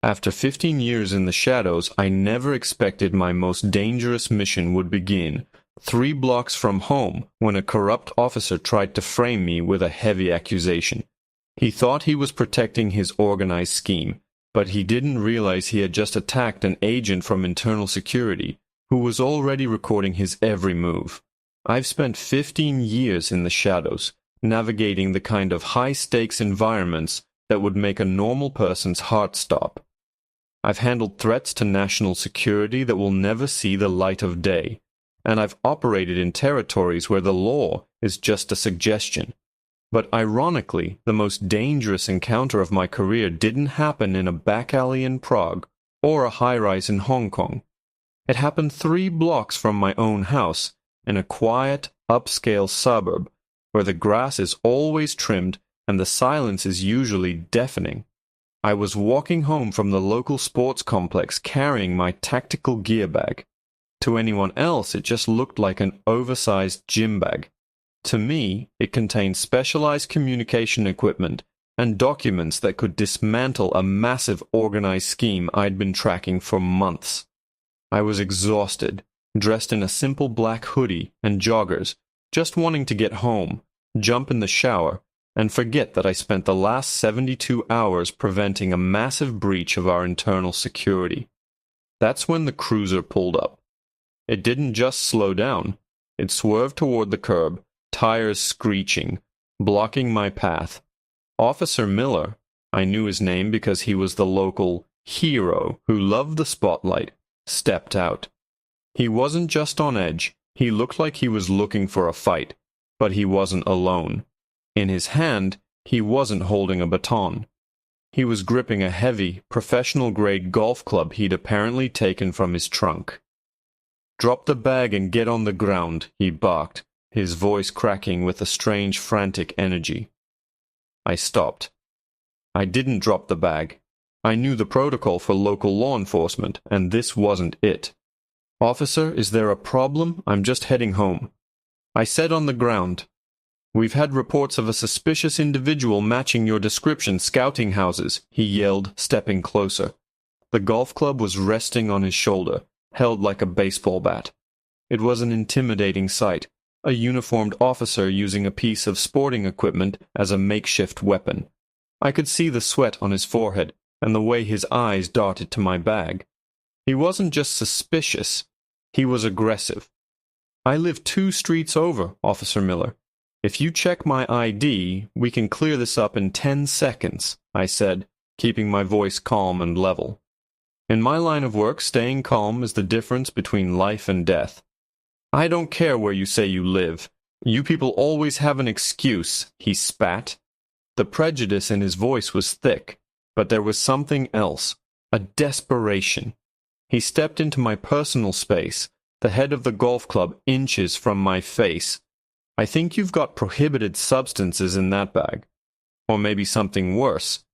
After 15 years in the shadows, I never expected my most dangerous mission would begin 3 blocks from home when a corrupt officer tried to frame me with a heavy accusation. He thought he was protecting his organized scheme, but he didn't realize he had just attacked an agent from internal security who was already recording his every move. I've spent 15 years in the shadows, navigating the kind of high-stakes environments that would make a normal person's heart stop. I've handled threats to national security that will never see the light of day, and I've operated in territories where the law is just a suggestion. But ironically, the most dangerous encounter of my career didn't happen in a back alley in Prague or a high-rise in Hong Kong. It happened 3 blocks from my own house, in a quiet, upscale suburb where the grass is always trimmed and the silence is usually deafening. I was walking home from the local sports complex carrying my tactical gear bag. To anyone else, it just looked like an oversized gym bag. To me, it contained specialized communication equipment and documents that could dismantle a massive organized scheme I'd been tracking for months. I was exhausted, dressed in a simple black hoodie and joggers, just wanting to get home, jump in the shower, and forget that I spent the last 72 hours preventing a massive breach of our internal security. That's when the cruiser pulled up. It didn't just slow down. It swerved toward the curb, tires screeching, blocking my path. Officer Miller, I knew his name because he was the local hero who loved the spotlight, stepped out. He wasn't just on edge. He looked like he was looking for a fight, but he wasn't alone. In his hand, he wasn't holding a baton. He was gripping a heavy, professional-grade golf club he'd apparently taken from his trunk. "Drop the bag and get on the ground," he barked, his voice cracking with a strange, frantic energy. I stopped. I didn't drop the bag. I knew the protocol for local law enforcement, and this wasn't it. "Officer, is there a problem? I'm just heading home." I said on the ground. "We've had reports of a suspicious individual matching your description scouting houses," he yelled, stepping closer. The golf club was resting on his shoulder, held like a baseball bat. It was an intimidating sight, a uniformed officer using a piece of sporting equipment as a makeshift weapon. I could see the sweat on his forehead and the way his eyes darted to my bag. He wasn't just suspicious, he was aggressive. "I live 2 streets over, Officer Miller. If you check my ID, we can clear this up in 10 seconds, I said, keeping my voice calm and level. In my line of work, staying calm is the difference between life and death. "I don't care where you say you live. You people always have an excuse," he spat. The prejudice in his voice was thick, but there was something else, a desperation. He stepped into my personal space, the head of the golf club inches from my face. "I think you've got prohibited substances in that bag. Or maybe something worse.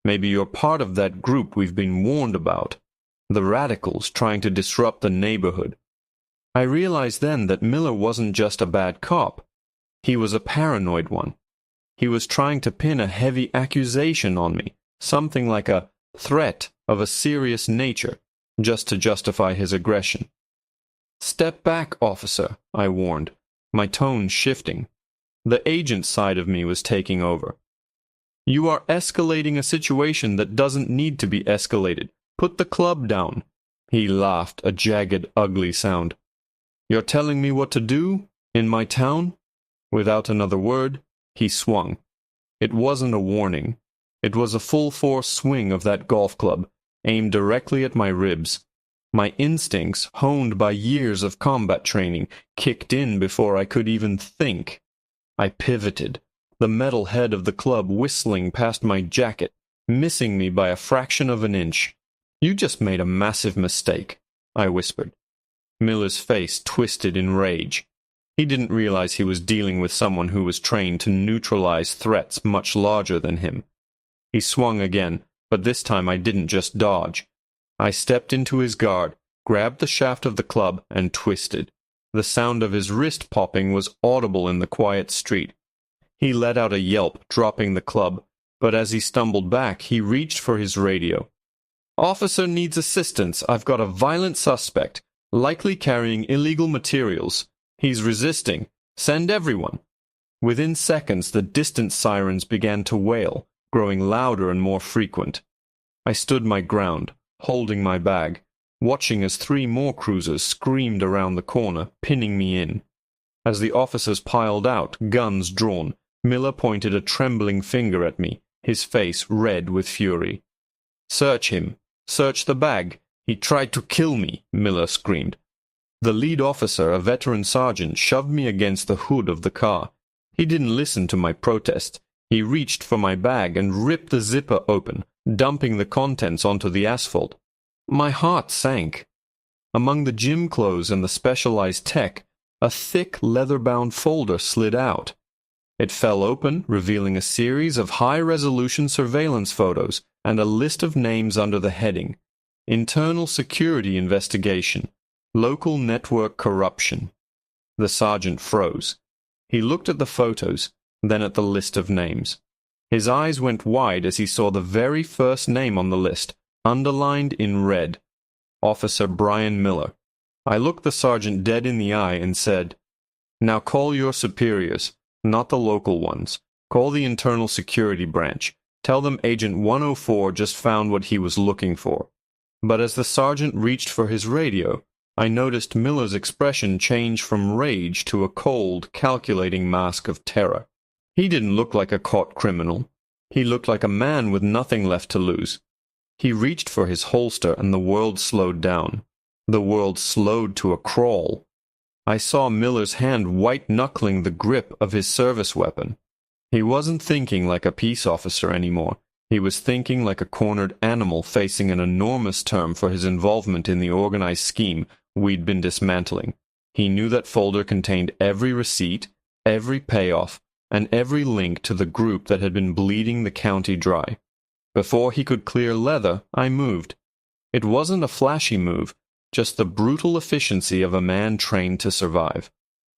Maybe you're part of that group we've been warned about. The radicals trying to disrupt the neighborhood." I realized then that Miller wasn't just a bad cop. He was a paranoid one. He was trying to pin a heavy accusation on me, something like a threat of a serious nature, just to justify his aggression. "Step back, officer," I warned, my tone shifting. The agent side of me was taking over. "You are escalating a situation that doesn't need to be escalated. Put the club down." He laughed, a jagged, ugly sound. "You're telling me what to do? In my town?" Without another word, he swung. It wasn't a warning. It was a full-force swing of that golf club, aimed directly at my ribs. My instincts, honed by years of combat training, kicked in before I could even think. I pivoted, the metal head of the club whistling past my jacket, missing me by a fraction of an inch. "You just made a massive mistake," I whispered. Miller's face twisted in rage. He didn't realize he was dealing with someone who was trained to neutralize threats much larger than him. He swung again, but this time I didn't just dodge. I stepped into his guard, grabbed the shaft of the club, and twisted. The sound of his wrist popping was audible in the quiet street. He let out a yelp, dropping the club, but as he stumbled back, he reached for his radio. Officer needs assistance. I've got a violent suspect, likely carrying illegal materials. He's resisting. Send everyone." Within seconds, the distant sirens began to wail, growing louder and more frequent. I stood my ground, holding my bag, watching as 3 more cruisers screamed around the corner, pinning me in. As the officers piled out, guns drawn, Miller pointed a trembling finger at me, his face red with fury. "Search him. Search the bag. He tried to kill me," Miller screamed. The lead officer, a veteran sergeant, shoved me against the hood of the car. He didn't listen to my protest. He reached for my bag and ripped the zipper open, dumping the contents onto the asphalt. My heart sank. Among the gym clothes and the specialized tech, a thick leather-bound folder slid out. It fell open, revealing a series of high-resolution surveillance photos and a list of names under the heading: Internal Security Investigation, Local Network Corruption. The sergeant froze. He looked at the photos, then at the list of names. His eyes went wide as he saw the very first name on the list, underlined in red: Officer Brian Miller. I looked the sergeant dead in the eye and said, "Now call your superiors, not the local ones. Call the Internal Security Branch. Tell them Agent 104 just found what he was looking for." But as the sergeant reached for his radio, I noticed Miller's expression change from rage to a cold, calculating mask of terror. He didn't look like a caught criminal. He looked like a man with nothing left to lose. He reached for his holster and the world slowed down. The world slowed to a crawl. I saw Miller's hand white-knuckling the grip of his service weapon. He wasn't thinking like a peace officer anymore. He was thinking like a cornered animal facing an enormous term for his involvement in the organized scheme we'd been dismantling. He knew that folder contained every receipt, every payoff, and every link to the group that had been bleeding the county dry. Before he could clear leather, I moved. It wasn't a flashy move, just the brutal efficiency of a man trained to survive.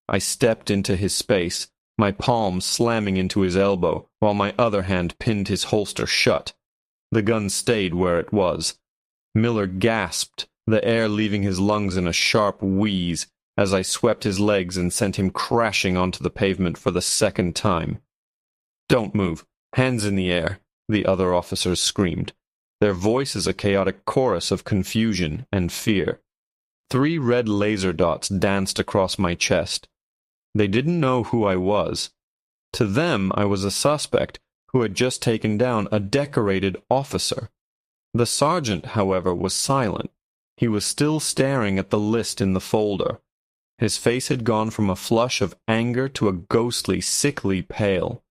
I stepped into his space, my palm slamming into his elbow, while my other hand pinned his holster shut. The gun stayed where it was. Miller gasped, the air leaving his lungs in a sharp wheeze, as I swept his legs and sent him crashing onto the pavement for the second time. "Don't move. Hands in the air," the other officers screamed, their voices a chaotic chorus of confusion and fear. 3 red laser dots danced across my chest. They didn't know who I was. To them, I was a suspect who had just taken down a decorated officer. The sergeant, however, was silent. He was still staring at the list in the folder. His face had gone from a flush of anger to a ghostly, sickly pale.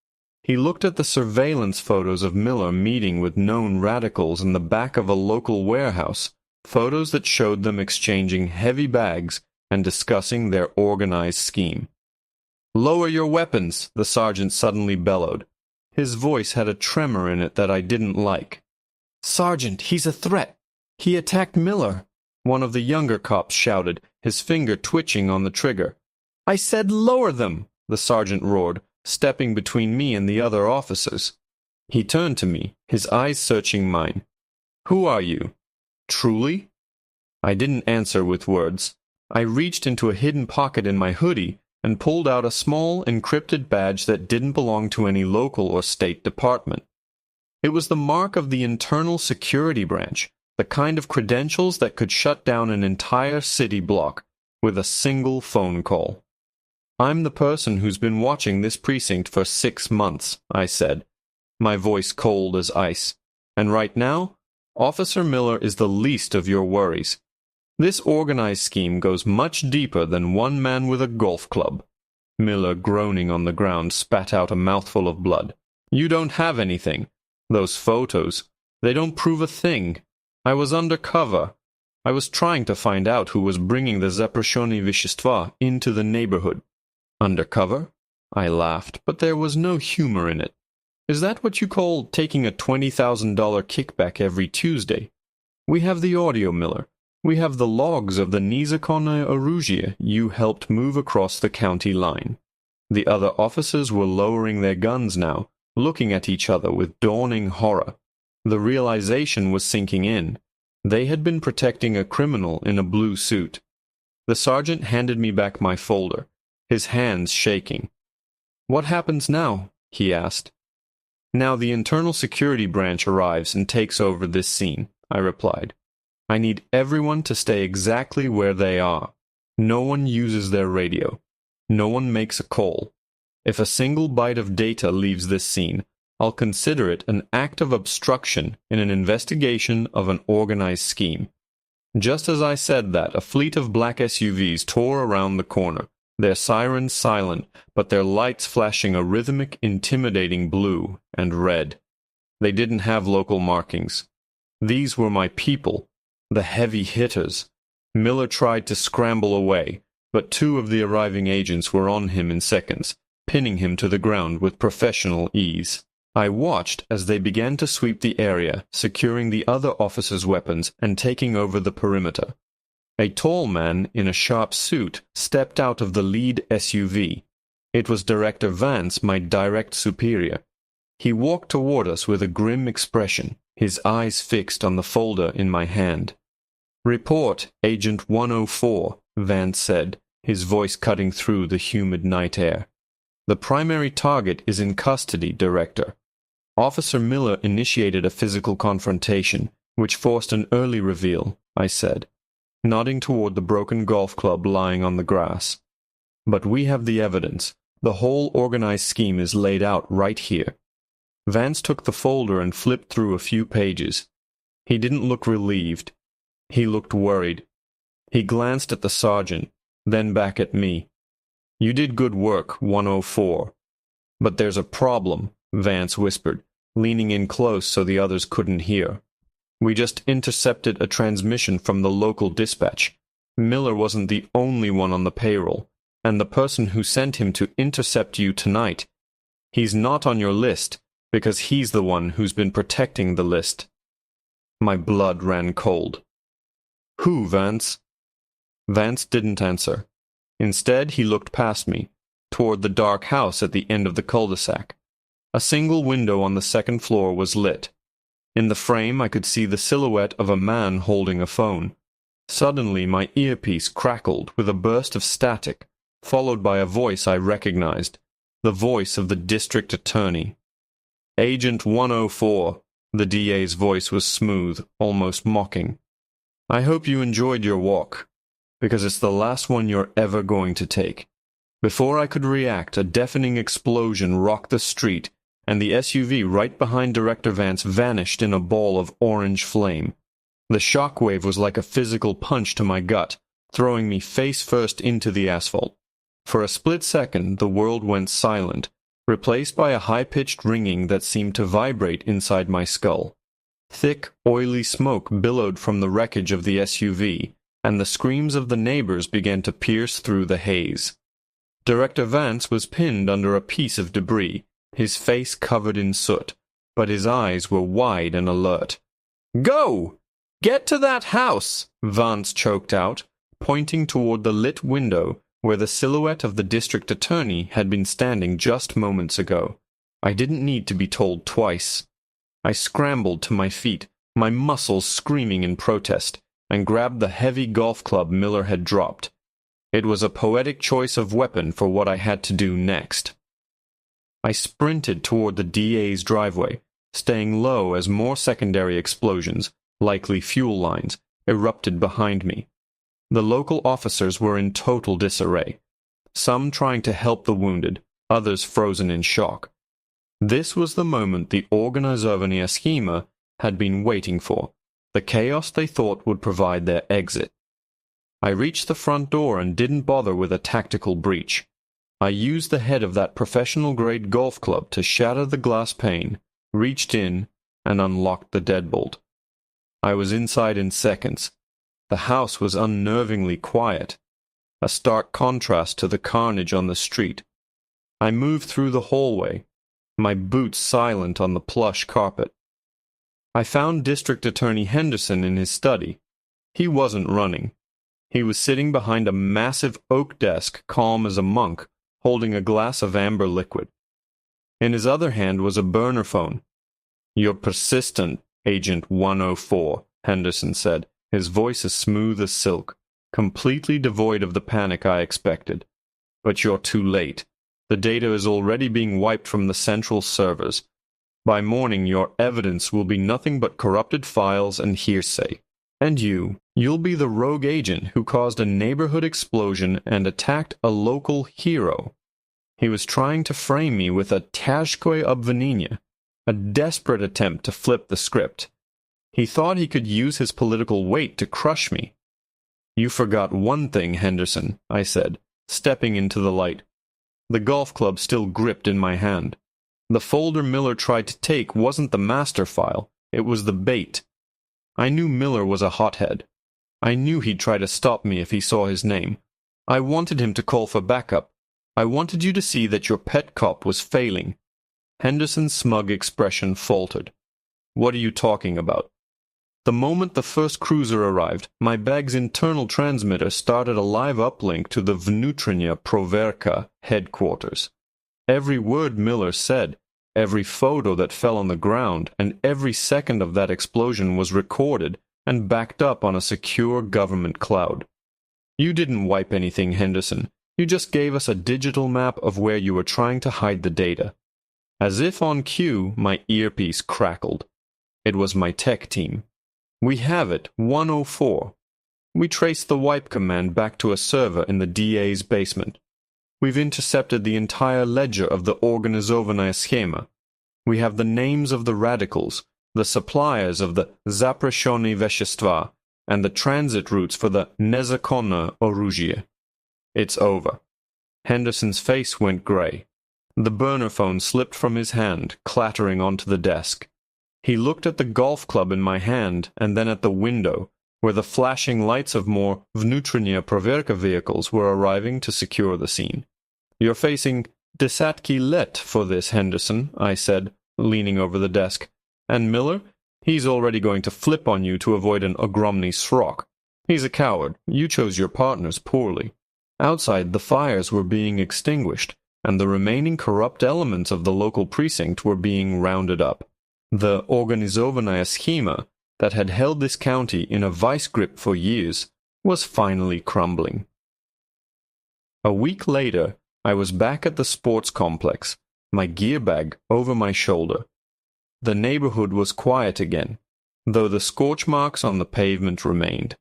He looked at the surveillance photos of Miller meeting with known radicals in the back of a local warehouse, photos that showed them exchanging heavy bags and discussing their organized scheme. "Lower your weapons," the sergeant suddenly bellowed. His voice had a tremor in it that I didn't like. "Sergeant, he's a threat. He attacked Miller," one of the younger cops shouted, his finger twitching on the trigger. "I said lower them," the sergeant roared, stepping between me and the other officers. He turned to me, his eyes searching mine. "Who are you? Truly?" I didn't answer with words. I reached into a hidden pocket in my hoodie and pulled out a small, encrypted badge that didn't belong to any local or state department. It was the mark of the Internal Security Branch, the kind of credentials that could shut down an entire city block with a single phone call. "I'm the person who's been watching this precinct for 6 months," I said, my voice cold as ice. "And right now, Officer Miller is the least of your worries. This organized scheme goes much deeper than one man with a golf club." Miller, groaning on the ground, spat out a mouthful of blood. "You don't have anything. Those photos, they don't prove a thing. I was undercover. I was trying to find out who was bringing the запрещенные вещества into the neighborhood." "Undercover?" I laughed, but there was no humor in it. "Is that what you call taking a $20,000 kickback every Tuesday? We have the audio, Miller. We have the logs of the незаконное оружие you helped move across the county line." The other officers were lowering their guns now, looking at each other with dawning horror. The realization was sinking in. They had been protecting a criminal in a blue suit. The sergeant handed me back my folder, his hands shaking. "What happens now?" he asked. "Now the internal security branch arrives and takes over this scene," I replied. "I need everyone to stay exactly where they are. No one uses their radio. No one makes a call. If a single byte of data leaves this scene, I'll consider it an act of obstruction in an investigation of an organized scheme." Just as I said that, a fleet of black SUVs tore around the corner, their sirens silent, but their lights flashing a rhythmic, intimidating blue and red. They didn't have local markings. These were my people, the heavy hitters. Miller tried to scramble away, but two of the arriving agents were on him in seconds, pinning him to the ground with professional ease. I watched as they began to sweep the area, securing the other officers' weapons and taking over the perimeter. A tall man in a sharp suit stepped out of the lead SUV. It was Director Vance, my direct superior. He walked toward us with a grim expression, his eyes fixed on the folder in my hand. "Report, Agent 104, Vance said, his voice cutting through the humid night air. "The primary target is in custody, Director." Officer Miller initiated a physical confrontation, which forced an early reveal, I said, nodding toward the broken golf club lying on the grass. "But we have the evidence. The whole organized scheme is laid out right here." Vance took the folder and flipped through a few pages. He didn't look relieved. He looked worried. He glanced at the sergeant, then back at me. "You did good work, 104. But there's a problem," Vance whispered, leaning in close so the others couldn't hear. "We just intercepted a transmission from the local dispatch. Miller wasn't the only one on the payroll, and the person who sent him to intercept you tonight, he's not on your list because he's the one who's been protecting the list." My blood ran cold. "Who, Vance?" Vance didn't answer. Instead, he looked past me, toward the dark house at the end of the cul-de-sac. A single window on the second floor was lit. In the frame, I could see the silhouette of a man holding a phone. Suddenly, my earpiece crackled with a burst of static, followed by a voice I recognized, the voice of the district attorney. "Agent 104, the DA's voice was smooth, almost mocking. "I hope you enjoyed your walk, because it's the last one you're ever going to take." Before I could react, a deafening explosion rocked the street, and the SUV right behind Director Vance vanished in a ball of orange flame. The shockwave was like a physical punch to my gut, throwing me face first into the asphalt. For a split second, the world went silent, replaced by a high-pitched ringing that seemed to vibrate inside my skull. Thick, oily smoke billowed from the wreckage of the SUV, and the screams of the neighbors began to pierce through the haze. Director Vance was pinned under a piece of debris, his face covered in soot, but his eyes were wide and alert. "Go! Get to that house!" Vance choked out, pointing toward the lit window where the silhouette of the district attorney had been standing just moments ago. I didn't need to be told twice. I scrambled to my feet, my muscles screaming in protest, and grabbed the heavy golf club Miller had dropped. It was a poetic choice of weapon for what I had to do next. I sprinted toward the DA's driveway, staying low as more secondary explosions, likely fuel lines, erupted behind me. The local officers were in total disarray, some trying to help the wounded, others frozen in shock. This was the moment the organizovania schema had been waiting for, the chaos they thought would provide their exit. I reached the front door and didn't bother with a tactical breach. I used the head of that professional-grade golf club to shatter the glass pane, reached in, and unlocked the deadbolt. I was inside in seconds. The house was unnervingly quiet, a stark contrast to the carnage on the street. I moved through the hallway, my boots silent on the plush carpet. I found District Attorney Henderson in his study. He wasn't running. He was sitting behind a massive oak desk, calm as a monk, holding a glass of amber liquid. In his other hand was a burner phone. "You're persistent, Agent 104, Henderson said, his voice as smooth as silk, completely devoid of the panic I expected. But you're too late. The data is already being wiped from the central servers. By morning, your evidence will be nothing but corrupted files and hearsay. And you'll be the rogue agent who caused a neighborhood explosion and attacked a local hero. He was trying to frame me with a tяжкое обвинение, a desperate attempt to flip the script. He thought he could use his political weight to crush me. You forgot one thing, Henderson, I said, stepping into the light. The golf club still gripped in my hand. The folder Miller tried to take wasn't the master file, it was the bait. I knew Miller was a hothead. I knew he'd try to stop me if he saw his name. I wanted him to call for backup. I wanted you to see that your pet cop was failing. Henderson's smug expression faltered. What are you talking about? The moment the first cruiser arrived, my bag's internal transmitter started a live uplink to the Vnutrenia Proverka headquarters. Every word Miller said, every photo that fell on the ground, and every second of that explosion was recorded and backed up on a secure government cloud. You didn't wipe anything, Henderson. You just gave us a digital map of where you were trying to hide the data. As if on cue, my earpiece crackled. It was my tech team. We have it, 104. We traced the wipe command back to a server in the DA's basement. We've intercepted the entire ledger of the organizovanная схема. We have the names of the radicals, the suppliers of the запрещенные вещества, and the transit routes for the незаконное оружие. It's over. Henderson's face went gray. The burner phone slipped from his hand, clattering onto the desk. He looked at the golf club in my hand and then at the window, where the flashing lights of more Vnutrenia Proverka vehicles were arriving to secure the scene. You're facing desatki let for this, Henderson, I said, leaning over the desk. And Miller? He's already going to flip on you to avoid an ogromny srok. He's a coward. You chose your partners poorly. Outside, the fires were being extinguished, and the remaining corrupt elements of the local precinct were being rounded up. The organizovanная схема that had held this county in a vice grip for years was finally crumbling. A week later, I was back at the sports complex, my gear bag over my shoulder. The neighborhood was quiet again, though the scorch marks on the pavement remained.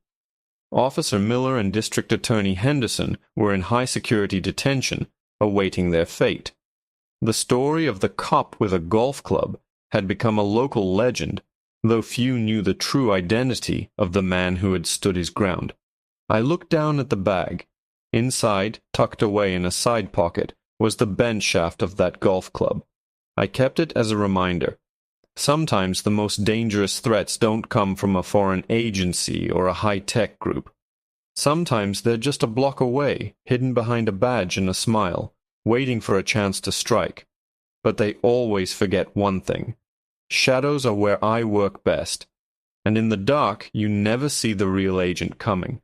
Officer Miller and District Attorney Henderson were in high-security detention, awaiting their fate. The story of the cop with a golf club had become a local legend, though few knew the true identity of the man who had stood his ground. I looked down at the bag. Inside, tucked away in a side pocket, was the bent shaft of that golf club. I kept it as a reminder. Sometimes the most dangerous threats don't come from a foreign agency or a high-tech group. Sometimes they're just a block away, hidden behind a badge and a smile, waiting for a chance to strike. But they always forget one thing. Shadows are where I work best, and in the dark you never see the real agent coming.